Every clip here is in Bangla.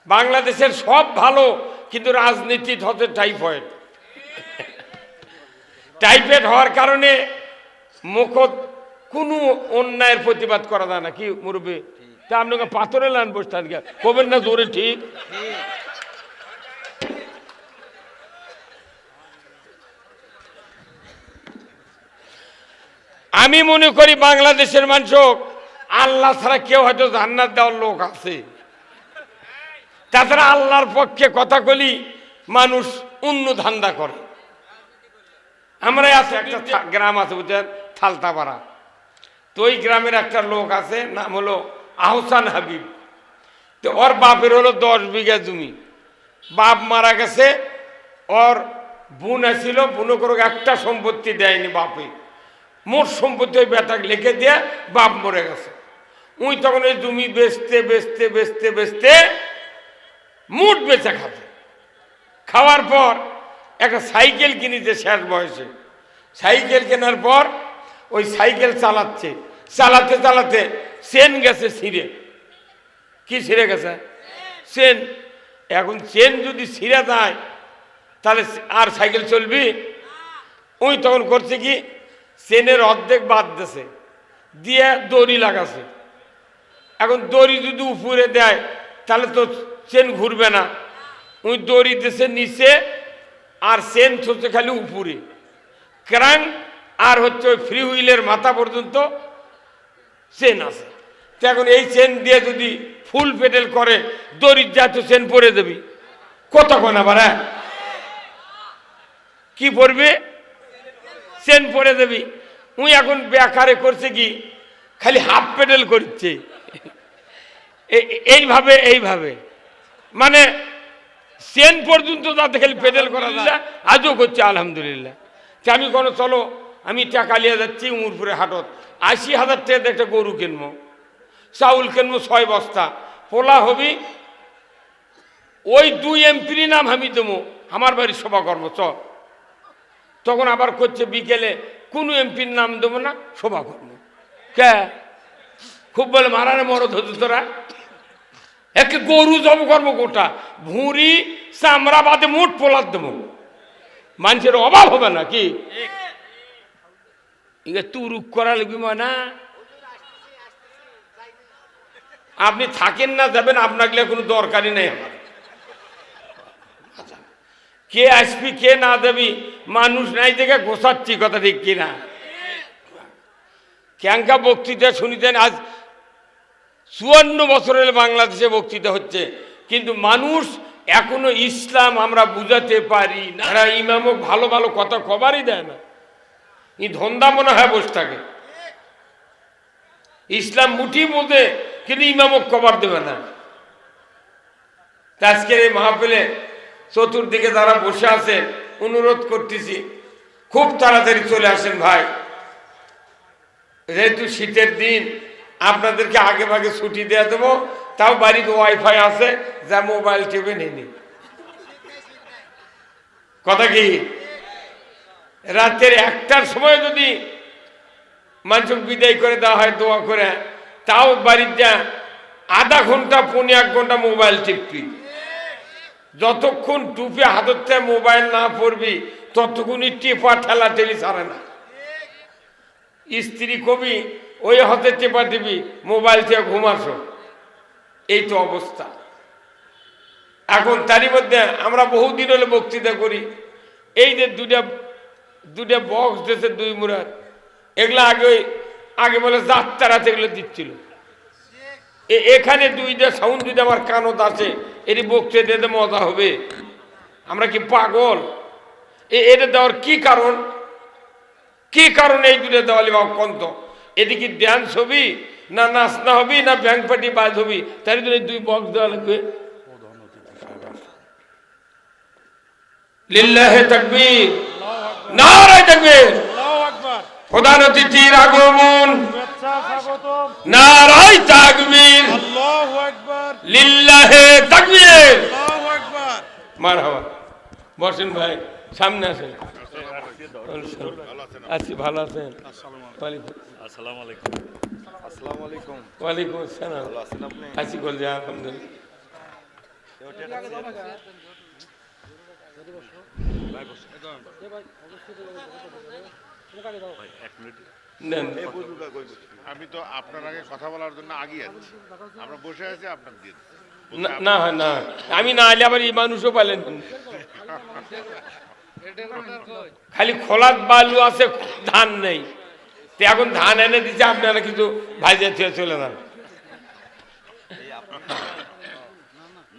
বাংলাদেশের সব ভালো, কিন্তু রাজনীতি হচ্ছে টাইফয়েড। টাইফয়েড হওয়ার কারণে মুখ কোনো অন্যায়ের প্রতিবাদ করা যায় না। কি মুরব্বী, তা আপনাকে পাথরে লান বসতে কবেন না জোরে? ঠিক। আমি মনে করি বাংলাদেশের মানুষ আল্লাহ ছাড়া কেউ হয়তো জান্নাত দেওয়ার লোক আছে। তাছাড়া আল্লাহর পক্ষে কথা বলি মানুষ অন্য ধান্দা করে। আমরা আছে একটা গ্রাম আছে বুঝছেন, থালতাপাড়া। তো ওই গ্রামের একটা লোক আছে, নাম হলো আহসান হাবিব। তো ওর বাপের হলো 10 বিঘা জমি। বাপ মারা গেছে, ওর বোন ছিল, বোন করে একটা সম্পত্তি দেয়নি বাপে। মোট সম্পত্তি ওই বেটাকে লিখে দিয়ে বাপ মরে গেছে। উই তখন ওই জমি বেচতে বেচতে বেচতে বেচতে মুঠ বেচা খাবে। খাওয়ার পর একটা সাইকেল কিনেছে শেষ বয়সে। সাইকেল কেনার পর ওই সাইকেল চালাচ্ছে, চালাতে চালাতে চেন গেছে ছিঁড়ে। কি ছিঁড়ে গেছে? চেন। এখন চেন যদি ছিঁড়ে যায় তাহলে আর সাইকেল চলবি? ওই তখন করছে কি, চেনের অর্ধেক বাদ দিয়েছে, দিয়ে দড়ি লাগাছে। এখন দড়ি যদি উপরে দেয় তাহলে তো চেন ঘুরবে না। ওই দড়ি দিয়েছে নিচে, আর চেন হচ্ছে খালি উপরে। ক্রাং আর হচ্ছে ওই ফ্রি হুইলের মাথা পর্যন্ত চেন আছে। তো এখন এই চেন দিয়ে যদি ফুল পেডেল করে দড়ির যা তো চেন পরে দেবি কতক্ষণ আবার? হ্যাঁ, কি পড়বে? চেন পরে দেবি। উই এখন বেকারে করছে কি, খালি হাফ পেডেল করছে এইভাবে এইভাবে, মানে চেন পর্যন্ত যাতে খালি পেডেল করা যায়। আজও করছে আলহামদুলিল্লাহ। আমি কোনো চলো আমি টাকা নিয়ে যাচ্ছি উমরপুরে হাটত, 80,000 টাকা একটা গরু কিনবো, চাউল কিনবো 6 বস্তা, পোলা হবি। ওই 2 এমপির নাম আমি দেবো, আমার বাড়ির সভা করবো চ। তখন আবার করছে বিকেলে কোনো এমপির নাম দেবো না, সভা করবো। কে খুব বলে মারারে মরদ হতো তোরা, একে গরু জব করবো গোটা, ভুঁড়ি চামড়া বাদে মোট পোলার দেবো, মানুষের অভাব হবে না। কি তুরুক করা লাগবে না? আপনি থাকেন না যাবেন, আপনাকে কোনো দরকারই নেই আমার। কে আসবি কে না দেবি মানুষ নাই দেখে গোসাচ্ছি, কথা ঠিক কিনা? ক্যাঙ্কা বক্তৃতা শুনিতেন, আজ 54 বছরের বাংলাদেশে বক্তৃতা হচ্ছে, কিন্তু মানুষ এখনো ইসলাম আমরা বুঝাতে পারি না। এরা ইমামক ভালো ভালো কথা কবারই দেয় না, এই ধন্দা মনে হয় বসে থাকে। ইসলাম মুঠি বোঝে কিন্তু ইমামক কবার দেবে না। আজকের এই মাহফিলে চতুর্দিকে যারা বসে আছেন অনুরোধ করতেছি খুব তাড়াতাড়ি চলে আসেন ভাই, যেহেতু শীতের দিন আপনাদেরকে আগে ভাগে ছুটি দেওয়া দেবো। তাও বাড়িতে ওয়াইফাই আছে, যা মোবাইল টিপে নিনি। কথা কি, রাতের 1টার সময় যদি মানুষ বিদায় করে দেওয়া হয় দোয়া করে, তাও বাড়ির যা আধা ঘন্টা 1 ঘন্টা মোবাইল টিপবি। যতক্ষণ টুপে হাততে মোবাইল না পড়বি ততক্ষণই টেপা ঠেলা ঠেলি ছাড়ে না। স্ত্রী কবি ওই হাতে টেপা টিপি মোবাইল থেকে ঘুমাসো, এই তো অবস্থা এখন। তারই মধ্যে আমরা বহুদিন হলে বক্তৃতা করি, এই যে দুটা বক্স দিয়েছে 2 মুরার, এগুলা আগে বলে যাত্রাতে এগুলো দিচ্ছিল। এখানে 2টা সাউন্ড যদি আমার কানত আছে, এটি বক্তৃতা দিতে মজা হবে। আমরা কি পাগল? এটা দেওয়ার কি কারণ? কি কারণে এই 2টা দেওয়ালি বা কন্ত? এদিকে ড্যান্স হবি না নাচনা হবি না ব্যাংক পার্টি বাজ হবি, তাই জন্য 2 বক্স দেওয়া লাগবে। লিল্লাহে তাকবীর, নারে তাকবীর, প্রধান অতিথির আগমন, নারায়ে তাকবীর, আল্লাহু আকবার, লিল্লাহে তাকবীর, আল্লাহু আকবার, মারহাবা। বসেন ভাই, সামনে আসেন। আছি, ভালো আছেন? আসসালামু আলাইকুম। আসসালামু আলাইকুম। ওয়ালাইকুম আসসালাম। ভালো আছেন আপনি? আছি, বল যা আলহামদুলিল্লাহ। আমি তো আপনার আগে কথা বলার জন্য আগে আছি, আমরা বসে আছি, আপনার দিয়ে না না আমি না আলে আবার এই মানুষও পাইলেন খালি খোলাত বালু আছে, ধান নেই। তো এখন ধান এনে দিচ্ছে, আপনারা কিছু ভাইজে থুয়ে চলে যান।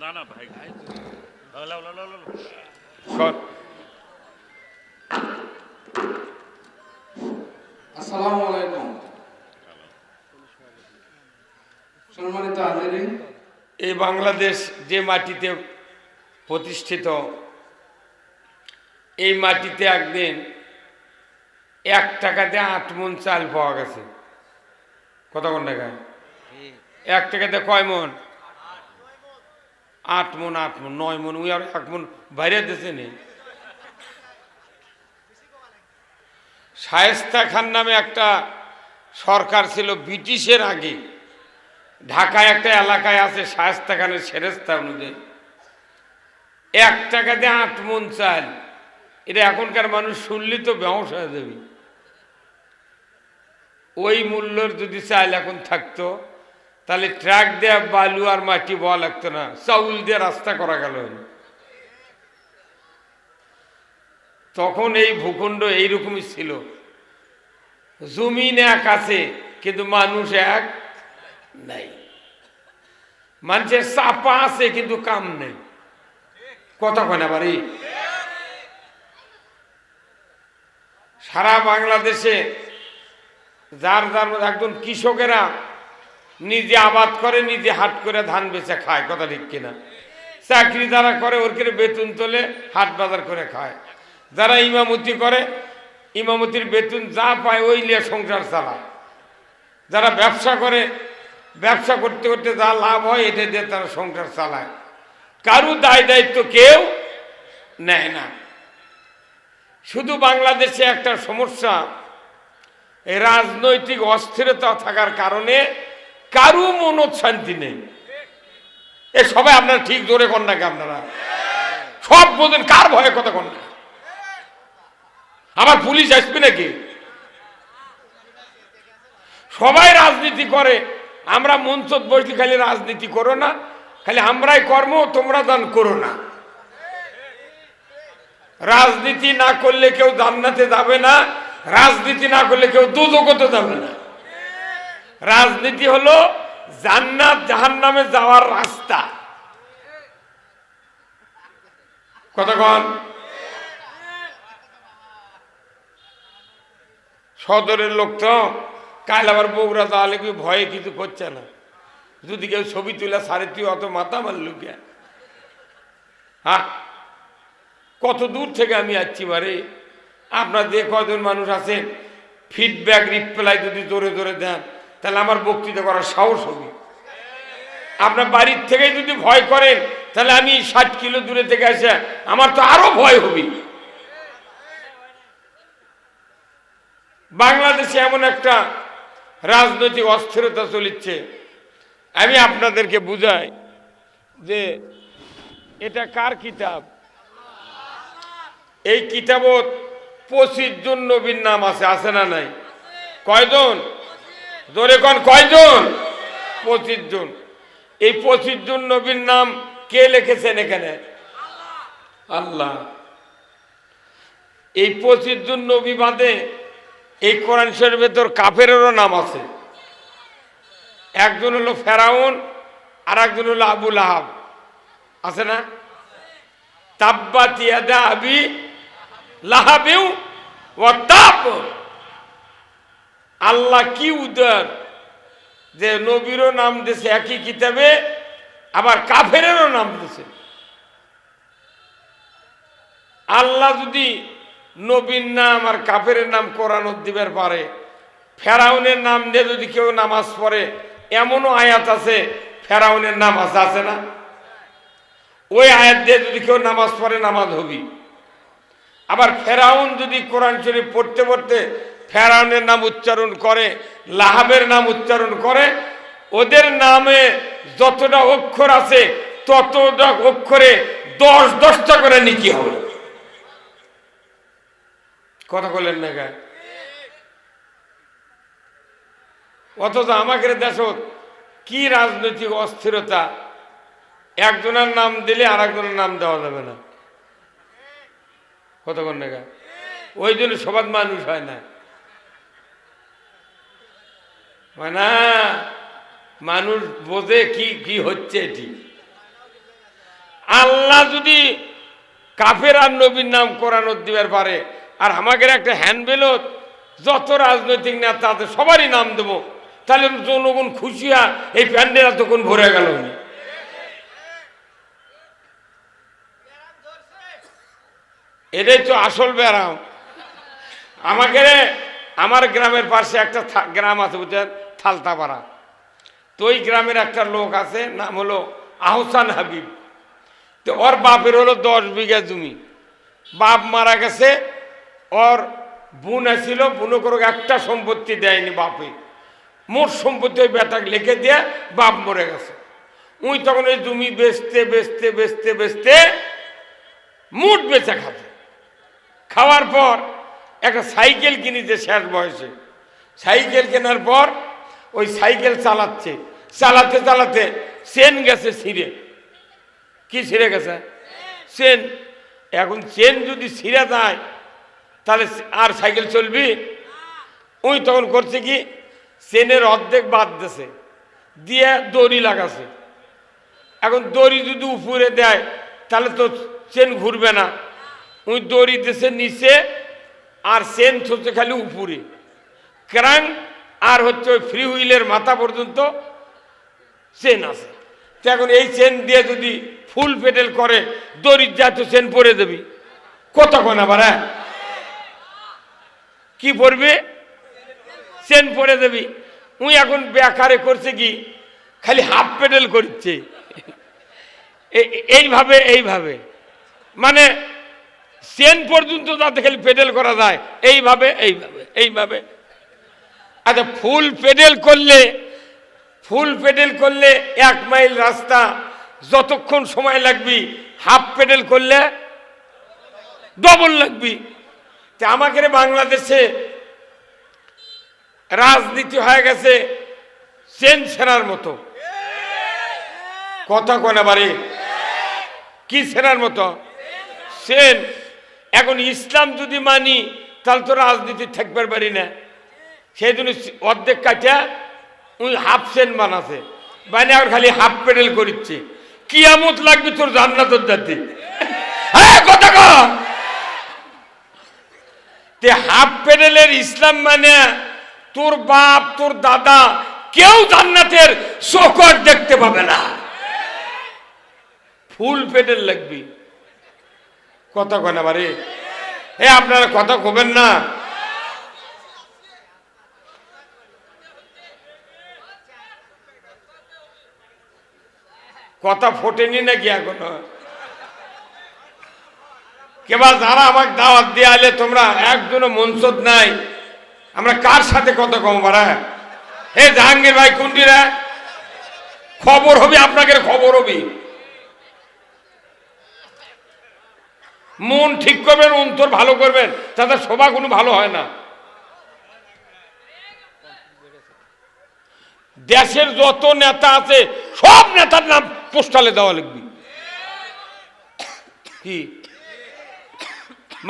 না না ভাই আসসালামু আলাইকুম। সম্মানিত হাজিরিন, এই বাংলাদেশ যে মাটিতে প্রতিষ্ঠিত, এই মাটিতে একদিন 1 টাকাতে 8 মণ চাল পাওয়া গেছে। কত কোন টাকায়? 1 টাকাতে কয় মণ? 8 মণ, 8 মণ, 9 মণ। ওই আর 1 মণ বাইরে দেশে নেই। শায়েস্তা খান নামে একটা সরকার ছিল ব্রিটিশের আগে। ঢাকায় একটা এলাকায় আছে শায়েস্তা খানের সেরেস্তা অনুযায়ী 1 টাকাতে 8 মণ চাল। এটা এখনকার মানুষ শুনলে তো বেহুশ হয়ে যাবে। ওই মূল্যর যদি চাল এখন থাকতো, তাহলে ট্রাক দেয়া বালু আর মাটি বওয়া লাগতো না, চাউল দিয়ে রাস্তা করা গেল। তখন এই ভূখণ্ড এইরকমই ছিল, জমিন এক আছে কিন্তু মানুষ এক নাই। মানুষের চাপা আছে কিন্তু কাম নেই। কথা কয় না বাড়ি? সারা বাংলাদেশে যার যার একজন কৃষকেরা নিজে আবাদ করে, নিজে হাট করে ধান বেচে খায়। কথা ঠিক কিনা? চাকরি যারা করে ওর করে বেতন তোলে, হাট বাজার করে খায়। যারা ইমামতি করে, ইমামতির বেতন যা পায় ওই নিয়ে সংসার চালায়। যারা ব্যবসা করে, ব্যবসা করতে করতে যা লাভ হয় এটা দিয়ে তারা সংসার চালায়। কারো দায় দায়িত্ব কেউ নেয় না। শুধু বাংলাদেশে একটা সমস্যা, এই রাজনৈতিক অস্থিরতা থাকার কারণে কারো মনত শান্তি নেই। এ সবাই আপনারা ঠিক জোরে কন নাকি? আপনারা সব বোঝেন, কার ভয়ে কথা কন না? আবার পুলিশ আসবে নাকি? সবাই রাজনীতি করে, আমরা মঞ্চত বসলে খালি রাজনীতি করো না, খালি আমরাই কর্ম, তোমরা দান করো না। রাজনীতি না করলে কেউ জান্নাতে যাবে না, রাজনীতি না করলে কেউ দুজগতে যাবে না। রাজনীতি হলো জান্নাত জাহান্নামে যাওয়ার রাস্তা। কতক্ষণ সদরের লোক তো কাল আবার বগুড়া তাহলে কি ভয়ে কিছু করছে না। যদি কেউ ছবি তুলে সারে তুই অত মাথা মারলু কে? হ্যাঁ, কত দূর থেকে আমি আসছি বারে। আপনার যে কজন মানুষ আছেন ফিডব্যাক রিপ্লাই যদি জোরে জোরে দেন, তাহলে আমার বক্তৃতা করার সাহস হবে। আপনার বাড়ির থেকে যদি ভয় করেন, তাহলে আমি 60 কিলো দূরে থেকে আসে আমার তো আরো ভয় হবে। বাংলাদেশে এমন একটা রাজনৈতিক অস্থিরতা চলিচ্ছে, আমি আপনাদেরকে বুঝাই যে এটা কার কিতাব। এই কিতাবত 25 জন নবীর নাম আছে, আছে না নাই? কয়জন? জোরে কোন, কয়জন? 25 জন। এই 25 জন নবীর নাম কে লিখেছেন এখানে? আল্লাহ। এই 25 জন নবী বাদে এই কোরআন শরীফের ভেতর কাফেরেরও নাম আছে। একজন হলো ফেরাউন, আর একজন হলো আবু লাহাব, আছে না? তাব্বাত ইয়াদা আবি লাহাবিউ ওয়া তাব। আল্লাহ কি উদার যে নবীরও নাম দিয়েছে একই কিতাবে, আবার কাফেরেরও নাম দিয়েছে। আল্লাহ যদি নবীর নাম আর কাফেরের নাম কোরআনত দিবার পারে, ফেরাউনের নাম দিয়ে যদি কেউ নামাজ পড়ে, এমনও আয়াত আছে ফেরাউনের নাম আছে, আছে না? ওই আয়াত দিয়ে যদি কেউ নামাজ পড়ে নামাজ হবি। আবার ফেরাউন যদি কোরআন শরীফ পড়তে পড়তে ফেরাউনের নাম উচ্চারণ করে, লাহাবের নাম উচ্চারণ করে, ওদের নামে যতটা অক্ষর আছে ততটা অক্ষরে 10-10টা করে নেকি হবে। কথা বলেন না গা? অথচ আমাদের দেশত কি রাজনৈতিক অস্থিরতা, একজনের নাম দিলে আর একজনের নাম দেওয়া যাবে না। কতক্ষণ না? ওই জন্য সবার মানুষ হয় না, না মানুষ বোঝে কি কি হচ্ছে। এটি আল্লাহ যদি কাফের আর নবীর নাম কোরআন দিবার পারে, আর আমাদের একটা হ্যান্ডবেলত যত রাজনৈতিক নেতা আছে সবারই নাম দেবো, তাহলে জনগণ খুশি হয়, এই প্যান্ডেল তখন ভরে গেল। এটাই তো আসল ব্যারাম। আমার গ্রামের পাশে একটা গ্রাম আছে বুঝছেন, থালতাপাড়া। তো ওই গ্রামের একটা লোক আছে, নাম হলো আহসান হাবিব। তো ওর বাপের হলো 10 বিঘা জমি। বাপ মারা গেছে, ওর বোন ছিল, বোনও করে একটা সম্পত্তি দেয়নি বাপে। মোট সম্পত্তি ওই বেটাকে লিখে দিয়ে বাপ মরে গেছে। উই তখন ওই জমি বেচতে বেচতে বেচতে বেচতে মোট বেচা খাবে। খাওয়ার পর একটা সাইকেল কিনেছে শেষ বয়সে। সাইকেল কেনার পর ওই সাইকেল চালাচ্ছে, চালাতে চালাতে চেন গেছে ছিঁড়ে। কি ছিঁড়ে গেছে? চেন। এখন চেন যদি ছিঁড়ে যায় তাহলে আর সাইকেল চলবি? ওই তখন করছে কি, চেনের অর্ধেক বাদ দিছে, দিয়ে দড়ি লাগাছে। এখন দড়ি যদি উপরে দেয় তাহলে তো চেন ঘুরবে না। ওই দড়ি দিছে নিচে, আর চেন হচ্ছে খালি উপরে ক্রাং, আর হচ্ছে ওই ফ্রি হুইলের মাথা পর্যন্ত চেন আছে। তো এখন এই চেন দিয়ে যদি ফুল পেডেল করে, দড়ির যা তো চেন পরে দেবি। কতক্ষণ আবার কি পড়বে? চেন পরে দেবি। উই এখন বেকারে করছে কি, খালি হাফ পেডেল করছে এইভাবে এইভাবে, মানে চেন পর্যন্ত যাতে খালি পেডেল করা যায়, এইভাবে এইভাবে এইভাবে। আচ্ছা, ফুল পেডেল করলে 1 মাইল রাস্তা যতক্ষণ সময় লাগবে, হাফ পেডেল করলে ডবল লাগবে। তা আমাদের বাংলাদেশে রাজনীতি হয়ে গেছে চেন ছেঁড়ার মতো। কথা কোনা বাড়ি কি ছেঁড়ার মতো? চেন। এখন ইসলাম যদি মানি তাহলে তো রাজনীতি থাকবার পারি না। সেই জন্য অর্ধেক কাটা ওই হাফ চেন বানাছে, বানিয়ে আর খালি হাফ পেডেল করছে। কিয়ামত লাগবে তোর জান্নাতের জাতি। কথা কর। তে হাফ পেডেলের ইসলাম মানে তোর বাপ তোর দাদা কেউ জান্নাতের চোখর দেখতে পাবে না। ফুল পেডেল লাগবে। কথা কয় না বারে? আপনারা কথা কবেন না। কথা ফোটেনি নাকি এখনো? কেবল যারা আমাকে দাওয়াত দিয়ে আলে, তোমরা একজনও মনসদ নাই, আমরা কার সাথে কথা কম বাড়া? জাহাঙ্গীর ভাই কুন্ডিরা খবর হবে, আপনাকে খবর হবে। মন ঠিক করবেন, অন্তর ভালো করবেন, তাদের সভা কোনো ভালো হয় না। দেশের যত নেতা আছে সব নেতার নাম পোস্টালে দেওয়া লিখবি। কি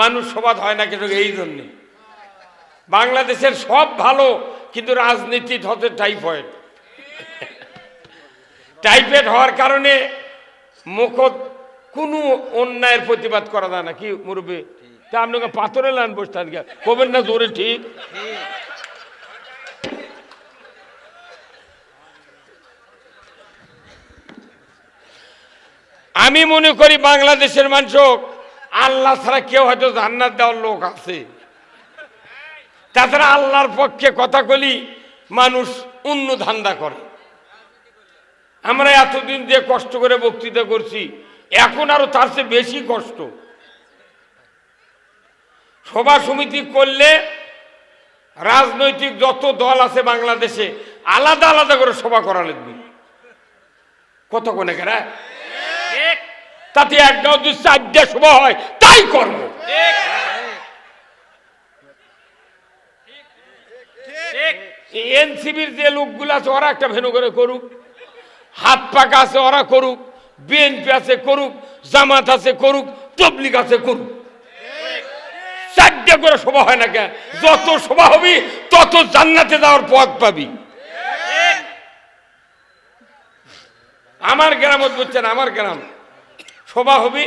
মানুষ সবাদ হয় না কিন্তু এই জন্যে। বাংলাদেশের সব ভালো, কিন্তু রাজনীতি হচ্ছে টাইফয়েড। টাইফয়েড হওয়ার কারণে মুখ কোনো অন্যায়ের প্রতিবাদ করা যায় না। কি মুরব্বী, তা আপনাকে পাথরে লান বসতে কবেন না জোরে? ঠিক। আমি মনে করি বাংলাদেশের মানুষ আল্লাহ ছাড়া কেউ হয়তো জান্নাত দেওয়ার লোক আছে। তাছাড়া আল্লাহর পক্ষে কথা বলি মানুষ অন্য ধান্দা করে। আমরা এতদিন যে কষ্ট করে বক্তৃতা করছি, এখন আরো তার চেয়ে বেশি কষ্ট। সভা সমিতি করলে রাজনৈতিক যত দল আছে বাংলাদেশে আলাদা আলাদা করে সভা করা লাগবে। কত কোনে কেরা তাতে এক গাঁও 2-4টা সভা হয়, তাই করব। এনসিবির যে লোকগুলো আছে ওরা একটা ভেনু করে করুক, হাত পাকা আছে ওরা করুক, বিএনপি আছে করুক, জামাত আছে করুক, তবলিগ আছে করুক। 4টা করে সভা হয় না কেন? যত সভা হবি তত জান্নাতে যাওয়ার পথ পাবি। আমার গ্রামত বুঝছেন, আমার গ্রাম সভা হবি,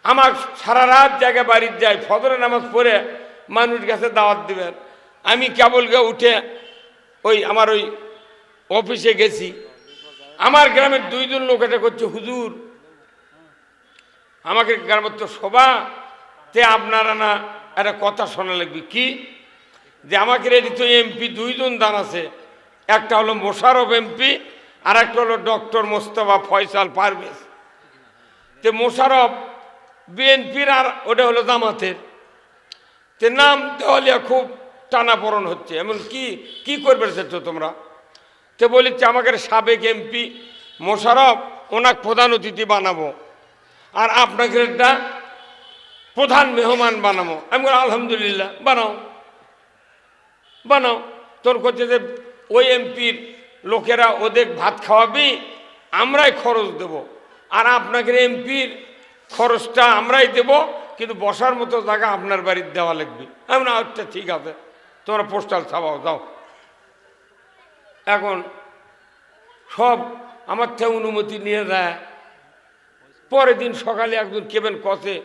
আমার সারা রাত জায়গায় বাড়ির যায়, ফজরের নামাজ পড়ে মানুষ কাছে দাওয়াত দিবেন। আমি কেবল উঠে ওই আমার ওই অফিসে গেছি, আমার গ্রামের 2জন লোক এটা করছে, হুজুর আমাকে গ্রামের তো সভাতে আপনারা না একটা কথা শোনা লাগবে। কি? যে আমাকে রেডি তো এমপি 2জন দান আছে, একটা হলো মোশাররফ এমপি আর একটা হলো ডক্টর মোস্তফা ফয়সাল পারভেজ। তে মোশাররফ বিএনপির আর ওটা হলো জামাতের। তে নাম দেওয়ালিয়া খুব টানাপড়ন হচ্ছে। এমন কি করবে তো তোমরা? তে বলিচ্ছে আমাকে সাবেক এমপি মোশাররফ ওনাকে প্রধান অতিথি বানাবো আর আপনাকে একটা প্রধান মেহমান বানাবো। আমি বলি আলহামদুলিল্লাহ, বানাও বানাও। তোর করছে যে ওই এমপির লোকেরা ওদের ভাত খাওয়াবি, আমরাই খরচ দেব, আর আপনাকে এমপির খরচটা আমরাই দেব, কিন্তু বসার মতো জায়গা আপনার বাড়ির দেওয়া লাগবে। আমি না, আচ্ছা ঠিক আছে, তোমরা পোস্টাল ছাপাও যাও। এখন সব আমার থেকে অনুমতি নিয়ে দেয়। পরের দিন সকালে একজন কেবেন কষে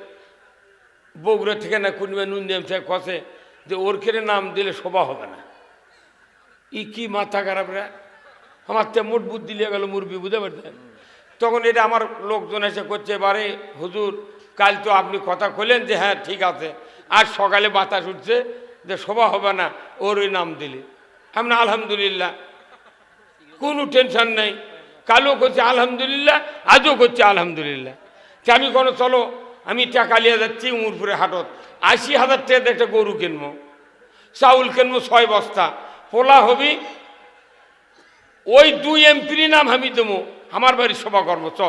বগুড়া থেকে না কুনিমা নুনদিয়াম থেকে কষে যে ওর কেড়ে নাম দিলে সভা হবে না। কি মাথা খারাপ রে, আমার তো মোট বুদ্ধি লিয়ে গেল মুরবি, বুঝতে পারছেন? তখন এটা আমার লোকজন এসে করছে, বারে হুজুর কাল তো আপনি কথা কইলেন যে হ্যাঁ ঠিক আছে, আজ সকালে বাতাস উঠছে যে সভা হবে না, ওর ওই নাম দিলে। আমি না, আলহামদুলিল্লাহ, কোনো টেনশন নেই। কালও করছে আলহামদুলিল্লাহ, আজও করছে আলহামদুলিল্লাহ। আমি কোনো চলো, আমি টাকা নিয়ে যাচ্ছি উমরপুরে হাটত, 80,000 টাকা একটা গরু কিনবো, চাউল কিনবো 6 বস্তা, পোলা হবি, ওই 2 এমপির নাম আমি দেবো, আমার বাড়ির সভা করবো চ।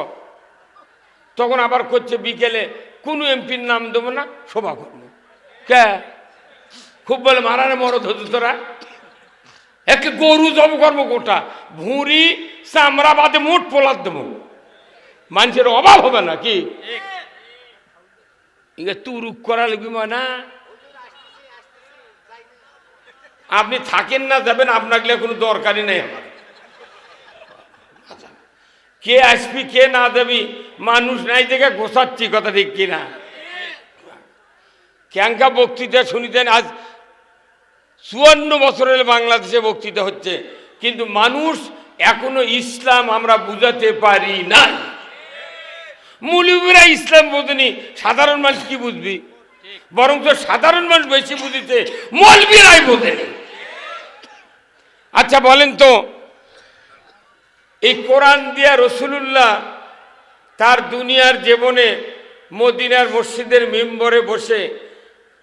তখন আবার করছে বিকেলে কোনো এমপির নাম দেবো না, সভা করবো। কে খুব বলে মারানে মরদ হতো তোরা, একে গরু জব করবো গোটা, ভুঁড়ি চামড়া বাদে মোট পোলার দেবো, মানুষের অভাব হবে না। কি তুরুক করা লাগবে না? আপনি থাকেন না যাবেন, আপনাকে কোনো দরকারই নেই আমার। কে আসবি কে না দেবি মানুষ নাই দেখে গোসাচ্ছি, কথা ঠিক কিনা? ক্যাঙ্কা বক্তৃতা শুনিতেন, আজ 54 বছরের বাংলাদেশে বক্তৃতা হচ্ছে, কিন্তু মানুষ এখনো ইসলাম আমরা বুঝাতে পারি না। মুলিবরা ইসলাম বোঝেনি, সাধারণ মানুষ কি বুঝবি? বরং তো সাধারণ মানুষ বেশি বুঝিতে, মৌলবীরাই বোঝেনি। আচ্ছা বলেন তো, এই কোরআন দিয়া রসুলুল্লাহ তার দুনিয়ার জীবনে মদিনার মসজিদের মেম্বরে বসে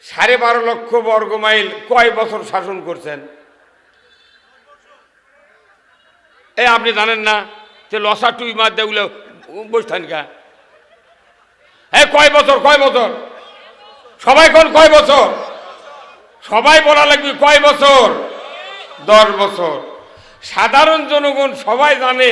12.5 লক্ষ বর্গ মাইল কয় বছর শাসন করছেন? এই আপনি জানেন না যে লসা টুই মার দেগুলো বসতেন কা? হ্যাঁ, কয় বছর? কয় বছর? সবাই কোন কয় বছর? সবাই বলা লাগবে কয় বছর? 10 বছর। সাধারণ জনগণ সবাই জানে